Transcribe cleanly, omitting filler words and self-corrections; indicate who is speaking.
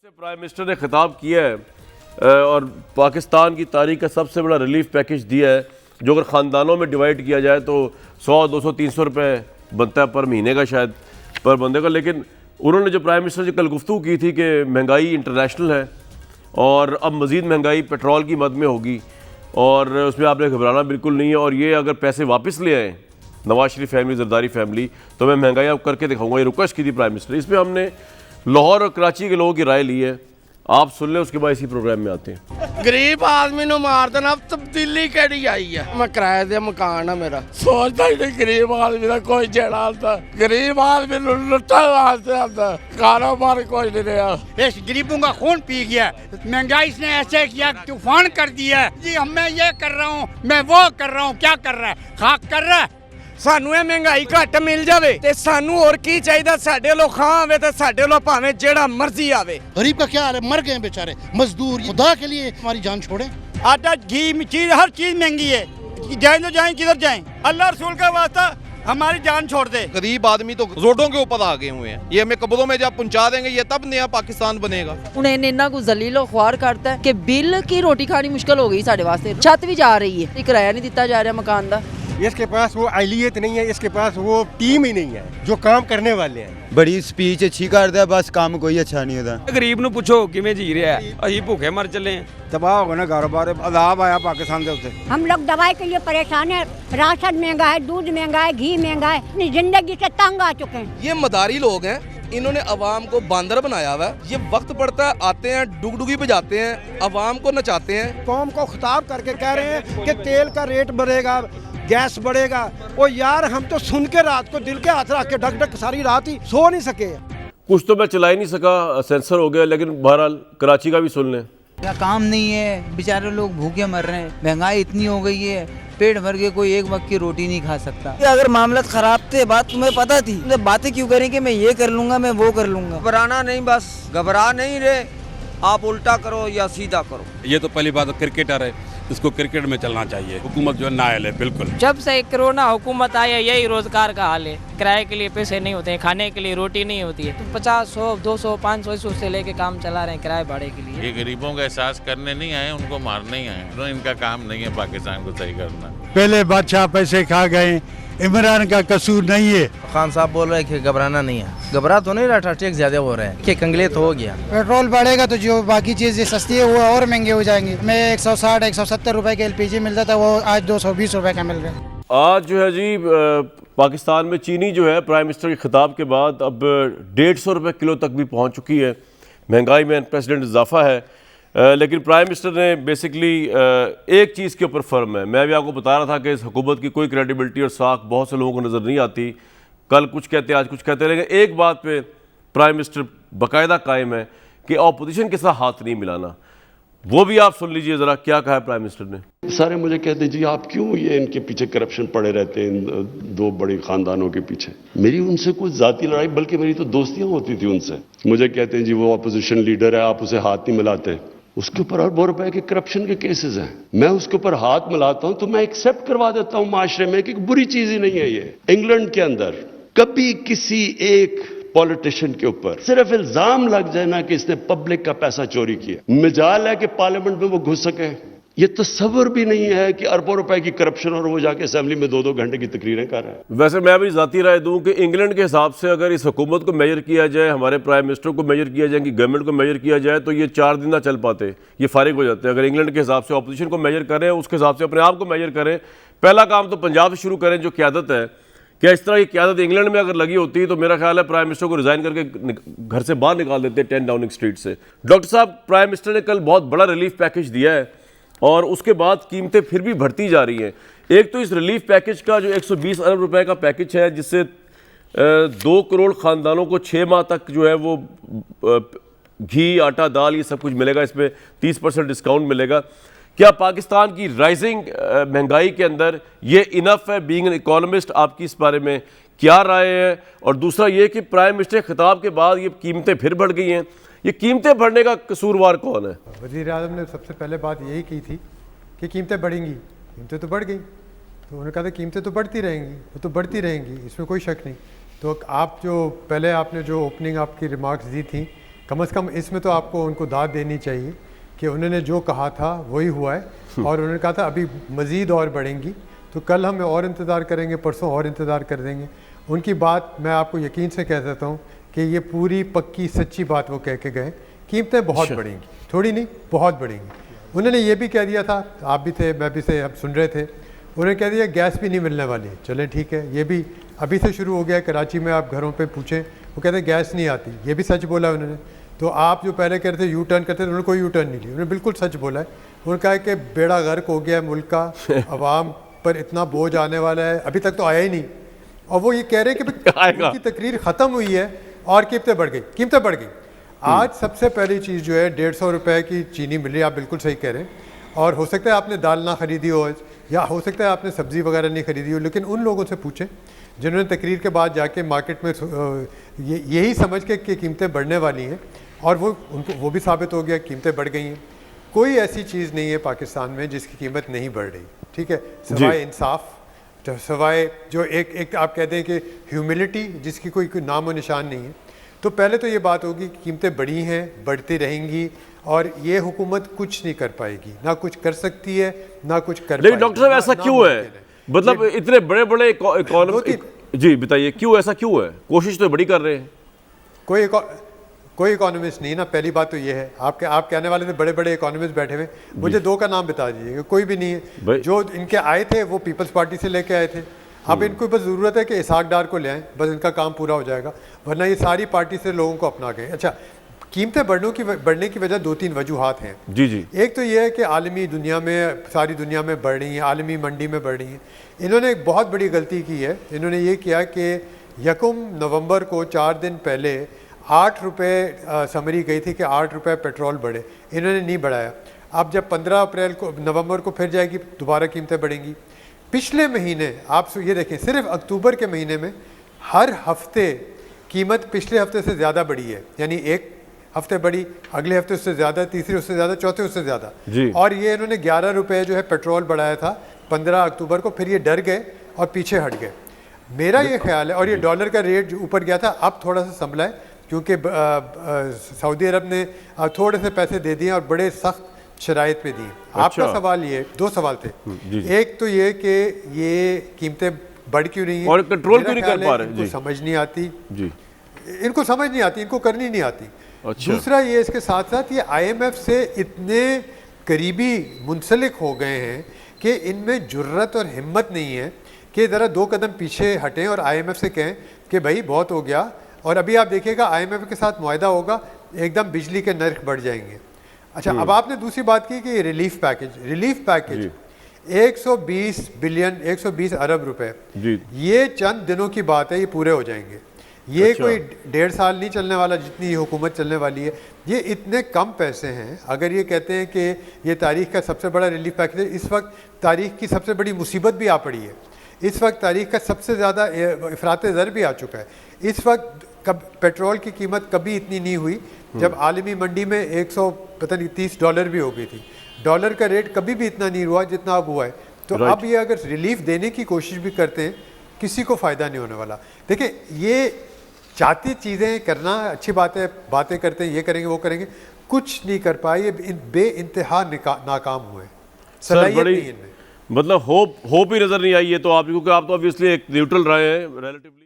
Speaker 1: से prime minister ने खिताब किया है और पाकिस्तान की तारीख का सबसे बड़ा रिलीफ पैकेज दिया है, जो अगर ख़ानदानों में डिवाइड किया जाए तो 100, 200, 300 रुपये बनता है पर महीने का, शायद पर बंदे का। लेकिन उन्होंने जो प्राइम मिनिस्टर से कल गुफ्तगू की थी कि महंगाई इंटरनेशनल है और अब मज़ीद महंगाई पेट्रोल की मद में होगी और उसमें आपने घबराना बिल्कुल नहीं है, और ये अगर पैसे वापस ले आएँ नवाज शरीफ फैमिली, जरदारी फैमिली, तो मैं महंगाई अब करके दिखाऊंगा, ये रिक्वेस्ट की थी प्राइम मिनिस्टर। इसमें हमने लाहौर और कराची के लोगों की राय ली है, आप सुन लें, उसके बाद इसी प्रोग्राम में आते हैं।
Speaker 2: गरीब आदमी नु मार देना, तब्दीली केड़ी आई है। मैं किराए दे मकान है मेरा, सोचता ही नहीं गरीब आदमी का कोई जेड़ा आता, गरीब आदमी लुट्टा वास्ते आता, कारोबार कोई नहीं रहा।
Speaker 3: इस गरीबों का खून पी गया, महंगाई इसने ऐसे किया, तूफान कर दिया जी। मैं ये कर रहा हूँ, मैं वो कर रहा हूँ, क्या कर रहा है? खाक कर रहा है।
Speaker 2: सानू महंगाई घट मिल जावे ते सानू और की चाहिए, साडे लो खां आवे ते साडे लो भावे जेड़ा मर्जी आवे।
Speaker 4: गरीब का क्या हाल है, मर गए बेचारे मजदूर, खुदा के लिए हमारी जान छोड़े।
Speaker 3: आटा, घी, चीज, हर चीज महंगी है, जाए तो जाए किधर जाए, अल्लाह रसूल का वास्ता हमारी जान छोड़ दे।
Speaker 5: गरीब आदमी तो रोडों के ऊपर आ गए हुए हैं, ये हमें कब्रों में जब पहुंचा देंगे, ये तब नया पाकिस्तान बनेगा।
Speaker 6: उन्हें इन्ना कुछ जलीलो ख्वार करता है कि बिल की रोटी खानी मुश्किल हो गई साढ़े वास्ते। छत भी जा रही है, किराया नहीं दिता जा रहा मकान का।
Speaker 7: इसके पास वो अहलियत नहीं है, इसके पास वो टीम ही नहीं है जो काम करने वाले हैं।
Speaker 8: बड़ी स्पीच अच्छी करता है, बस काम कोई अच्छा नहीं होता।
Speaker 9: गरीब ਨੂੰ ਪੁੱਛੋ ਕਿਵੇਂ ਜੀ ਰਿਹਾ ਹੈ, ਅਸੀਂ ਭੁੱਖੇ ਮਰ ਚੱਲੇ ਹਾਂ।
Speaker 7: तबाह हो गया ना कारोबार, अदाब आया पाकिस्तान के उत्ते।
Speaker 10: हम लोग दवाई के लिए परेशान है, राशन महंगा है, दूध महंगा है, घी महंगा है, अपनी जिंदगी से तंग आ चुके हैं।
Speaker 11: ये मदारी लोग हैं, इन्होंने अवाम को बांदर बनाया हुआ है। ये वक्त पड़ता है आते हैं, डुगडुगी बजाते हैं, अवाम को नचाते हैं।
Speaker 2: कौम को खिताब करके कह रहे हैं कि तेल का रेट बढ़ेगा, गैस बढ़ेगा। ओ यार, हम तो सुन के रात को दिल के हाथ रख के ढक ढक सारी रात ही सो नहीं सके।
Speaker 1: कुछ तो मैं चला ही नहीं सका, सेंसर हो गया, लेकिन बहरहाल कराची का भी सुन लें।
Speaker 12: क्या काम नहीं है, बेचारे लोग भूखे मर रहे हैं, महंगाई इतनी हो गई है, पेट भर के कोई एक वक्त की रोटी नहीं खा सकता।
Speaker 6: अगर मामला खराब थे, बात तुम्हें पता थी, तो बातें क्यों करें कि मैं ये कर लूंगा, मैं वो कर लूंगा।
Speaker 9: घबराना नहीं, बस घबरा नहीं रहे, आप उल्टा करो या सीधा करो।
Speaker 13: ये तो पहली बात क्रिकेटर है, इसको क्रिकेट में चलना चाहिए। हुकूमत जो है नाअहल है बिल्कुल।
Speaker 14: जब से कोरोना हुकूमत आई है, यही रोजगार का हाल है। किराए के लिए पैसे नहीं होते हैं, खाने के लिए रोटी नहीं होती है, तो 50, 100, 200, 500 से लेके काम चला रहे हैं किराए भाड़े के लिए।
Speaker 15: ये गरीबों का एहसास करने नहीं आए, उनको मारने ही आए। तो इनका काम नहीं है पाकिस्तान को सही करना।
Speaker 16: पहले बादशाह पैसे खा गए, इमरान का कसूर नहीं है।
Speaker 17: खान साहब बोल रहे हैं कि घबराना नहीं है, घबरा तो नहीं रहा था, टैक्स ज्यादा हो रहे हैं कि कंगले तो हो गया।
Speaker 18: पेट्रोल बढ़ेगा तो जो बाकी चीजें सस्ती है वो और महंगे हो जाएंगे। मैं 160, 170 रुपए के LPG मिलता था, वो आज 220 रुपए का मिल रहा है।
Speaker 1: आज जो है जी पाकिस्तान में चीनी जो है प्राइम मिनिस्टर के खिताब के बाद अब 150 रुपये किलो तक भी पहुँच चुकी है। महंगाई में अनप्रेसिडेंट इजाफा है, लेकिन प्राइम मिनिस्टर ने बेसिकली एक चीज़ के ऊपर फर्म है। मैं भी आपको बता रहा था कि इस हुकूमत की कोई क्रेडिबिलिटी और साख बहुत से लोगों को नज़र नहीं आती। कल कुछ कहते, आज कुछ कहते, लेकिन एक बात पे प्राइम मिनिस्टर बाकायदा कायम है कि अपोजिशन के साथ हाथ नहीं मिलाना। वो भी आप सुन लीजिए ज़रा, क्या कहा है प्राइम मिनिस्टर ने।
Speaker 19: सारे मुझे कहते जी आप क्यों ये इनके पीछे करप्शन पड़े रहते हैं, इन दो बड़े खानदानों के पीछे। मेरी उनसे कोई जाती लड़ाई, बल्कि मेरी तो दोस्तियां होती थी उनसे। मुझे कहते हैं जी वो अपोजिशन लीडर है, आप उसे हाथ नहीं मिलाते। उसके ऊपर अरबों रुपए के करप्शन के केसेस हैं, मैं उसके ऊपर हाथ मिलाता हूं तो मैं एक्सेप्ट करवा देता हूं माशरे में कि बुरी चीज ही नहीं है ये। इंग्लैंड के अंदर कभी किसी एक पॉलिटिशियन के ऊपर सिर्फ इल्जाम लग जाए ना कि इसने पब्लिक का पैसा चोरी किया, मजाल है कि पार्लियामेंट में वो घुस सके। ये तस्वर भी नहीं है कि अरबों रुपए की करप्शन और वो जाके असेंबली में 2-2 घंटे की तकरीरें कर रहा है।
Speaker 1: वैसे मैं भी ज़ाती राय दूं कि इंग्लैंड के हिसाब से अगर इस हुकूमत को मेजर किया जाए, हमारे प्राइम मिनिस्टर को मेजर किया जाए, कि गवर्नमेंट को मेजर किया जाए, तो ये 4 दिन ना चल पाते, ये फारिग हो जाते हैं। अगर इंग्लैंड के हिसाब से अपोजिशन को मेजर करें, उसके हिसाब से अपने आप को मेजर करें। पहला काम तो पंजाब से शुरू करें, जो क़यादत है। क्या इस तरह की क़यादत इंग्लैंड में अगर लगी होती तो मेरा ख्याल है प्राइम मिनिस्टर को रिज़ाइन करके घर से बाहर निकाल देते 10 डाउनिंग स्ट्रीट से। डॉक्टर साहब, प्राइम मिनिस्टर ने कल बहुत बड़ा रिलीफ पैकेज दिया है और उसके बाद कीमतें फिर भी बढ़ती जा रही हैं। एक तो इस रिलीफ पैकेज का जो 120 अरब रुपए का पैकेज है, जिससे 2 करोड़ ख़ानदानों को 6 माह तक जो है वो घी, आटा, दाल, ये सब कुछ मिलेगा। इसमें 30% डिस्काउंट मिलेगा। क्या पाकिस्तान की राइजिंग महंगाई के अंदर ये इनफ है? बीइंग एन इकोनॉमिस्ट, आपकी इस बारे में क्या राय है? और दूसरा ये कि प्राइम मिनिस्टर के खिताब के बाद ये कीमतें फिर बढ़ गई हैं, ये कीमतें बढ़ने का कसूरवार कौन है?
Speaker 7: वज़ीर आज़म ने सबसे पहले बात यही की थी कि कीमतें बढ़ेंगी। कीमतें तो बढ़ गई, तो उन्होंने कहा था कीमतें तो बढ़ती रहेंगी, वो तो बढ़ती रहेंगी, इसमें कोई शक नहीं। तो आप जो पहले आपने जो ओपनिंग आपकी रिमार्क्स दी थी कम से कम इसमें तो आपको उनको दाद देनी चाहिए कि उन्होंने जो कहा था वही हुआ है, और उन्होंने कहा था अभी मज़ीद और बढ़ेंगी, तो कल हम और इंतज़ार करेंगे, परसों और इंतज़ार कर देंगे। उनकी बात मैं आपको यकीन से कह देता हूँ कि ये पूरी पक्की सच्ची बात वो कह के गए, कीमतें बहुत बढ़ेंगी, थोड़ी नहीं बहुत बढ़ेंगी। उन्होंने ये भी कह दिया था, आप भी थे मैं भी थे, हम सुन रहे थे, उन्होंने कह दिया गैस भी नहीं मिलने वाली। चलें ठीक है, ये भी अभी से शुरू हो गया है। कराची में आप घरों पे पूछें, वो कहते हैं गैस नहीं आती, ये भी सच बोला उन्होंने। तो आप जो पहले कह रहे थे यू टर्न करते थे, उन्होंने कोई यू टर्न नहीं लिया, उन्होंने बिल्कुल सच बोला है। उन्होंने कहा है कि बेड़ा गर्क हो गया है मुल्क का, अवाम पर इतना बोझ आने वाला है, अभी तक तो आया ही नहीं। और वो ये कह रहे हैं कि उनकी तकरीर ख़त्म हुई है और कीमतें बढ़ गई, कीमतें बढ़ गई। आज सबसे पहली चीज़ जो है 150 रुपये की चीनी मिल रही है, आप बिल्कुल सही कह रहे हैं। और हो सकता है आपने दाल ना ख़रीदी हो, या हो सकता है आपने सब्ज़ी वगैरह नहीं ख़रीदी हो, लेकिन उन लोगों से पूछें जिन्होंने तकरीर के बाद जाके मार्केट में यही समझ के कि कीमतें बढ़ने वाली हैं, और वो भी साबित हो गया, कीमतें बढ़ गई हैं। कोई ऐसी चीज़ नहीं है पाकिस्तान में जिसकी कीमत नहीं बढ़ रही, ठीक है, सिवाय इंसाफ, तो सिवाय जो एक आप कहते हैं कि ह्यूमिलिटी, जिसकी कोई नामो निशान नहीं है। तो पहले तो ये बात होगी कि कीमतें बढ़ी हैं, बढ़ती रहेंगी, और ये हुकूमत कुछ नहीं कर पाएगी, ना कुछ कर सकती है ना कुछ कर
Speaker 1: लेकिन डॉक्टर साहब ऐसा क्यों है? मतलब इतने बड़े बड़े इकोनॉमी, जी बताइए क्यों ऐसा क्यों है? कोशिश तो बड़ी कर रहे हैं।
Speaker 7: कोई इकोनॉमिस्ट नहीं ना, पहली बात तो ये है। आप कहने वाले थे बड़े बड़े इकोनॉमिस्ट बैठे हुए, मुझे दो का नाम बता दीजिए। कोई भी नहीं है। जो इनके आए थे वो पीपल्स पार्टी से लेके आए थे। अब इनको बस ज़रूरत है कि इसहाक डार को ले आएँ, बस इनका काम पूरा हो जाएगा, वरना ये सारी पार्टी से लोगों को अपना गए। अच्छा, कीमतें बढ़ने की वजह 2-3 वजूहात हैं।
Speaker 1: जी।
Speaker 7: एक तो ये है कि आलमी दुनिया में, सारी दुनिया में बढ़ रही हैं, आलमी मंडी में बढ़ रही हैं। इन्होंने एक बहुत बड़ी गलती की है। इन्होंने ये किया कि 1 नवंबर को 4 दिन पहले 8 रुपये समरी गई थी कि 8 रुपये पेट्रोल बढ़े, इन्होंने नहीं बढ़ाया। अब जब 15 नवंबर को फिर जाएगी, दोबारा कीमतें बढ़ेंगी। पिछले महीने आप ये देखें, सिर्फ अक्टूबर के महीने में हर हफ्ते कीमत पिछले हफ्ते से ज़्यादा बढ़ी है। यानी एक हफ्ते बढ़ी, अगले हफ्ते उससे ज़्यादा, तीसरे उससे ज़्यादा, चौथे उससे ज़्यादा। और ये इन्होंने 11 रुपये जो है पेट्रोल बढ़ाया था 15 अक्टूबर को, फिर ये डर गए और पीछे हट गए। मेरा ये ख्याल है, और ये डॉलर का रेट जो ऊपर गया था अब थोड़ा सा संभला है, क्योंकि सऊदी अरब ने थोड़े से पैसे दे दिए और बड़े सख्त शराइत पे दिए। आपका सवाल ये, 2 सवाल थे। एक तो ये कि ये कीमतें बढ़ क्यों रही हैं
Speaker 1: और कंट्रोल क्यों नहीं कर पा रहे?
Speaker 7: इनको समझ नहीं आती, इनको समझ नहीं आती, इनको करनी नहीं आती। दूसरा ये, इसके साथ साथ ये IMF से इतने करीबी मुंसलिक हो गए हैं कि इनमें जुर्रत और हिम्मत नहीं है कि ज़रा 2 कदम पीछे हटें और IMF से कहें कि भाई बहुत हो गया। और अभी आप देखिएगा IMF के साथ मुआहदा होगा, एकदम बिजली के नर्ख बढ़ जाएंगे। अच्छा, अब आपने दूसरी बात की कि रिलीफ पैकेज 120 अरब रुपए, ये चंद दिनों की बात है, ये पूरे हो जाएंगे। ये कोई 1.5 साल नहीं चलने वाला जितनी ये हुकूमत चलने वाली है। ये इतने कम पैसे हैं। अगर ये कहते हैं कि ये तारीख का सबसे बड़ा रिलीफ पैकेज है, इस वक्त तारीख की सबसे बड़ी मुसीबत भी आ पड़ी है। इस वक्त तारीख का सबसे ज़्यादा इफरात ज़र भी आ चुका है। इस वक्त पेट्रोल की कीमत कभी इतनी नहीं हुई, जब आलमी मंडी में 130 डॉलर भी हो गई थी। डॉलर का रेट कभी भी इतना नहीं हुआ जितना अब हुआ है। तो अब ये अगर रिलीफ देने की कोशिश भी करते हैं, किसी को फ़ायदा नहीं होने वाला। देखिए, ये चाहती चीज़ें करना अच्छी बात है, बातें करते हैं, ये करेंगे वो करेंगे, कुछ नहीं कर पाए, ये बेइंतहा नाकाम हुए। सलाहियत नहीं इनमें,
Speaker 1: मतलब होप ही नज़र नहीं आई है। तो आप, क्योंकि आप तो ऑब्वियसली एक न्यूट्रल रहे हैं रिलेटिवली।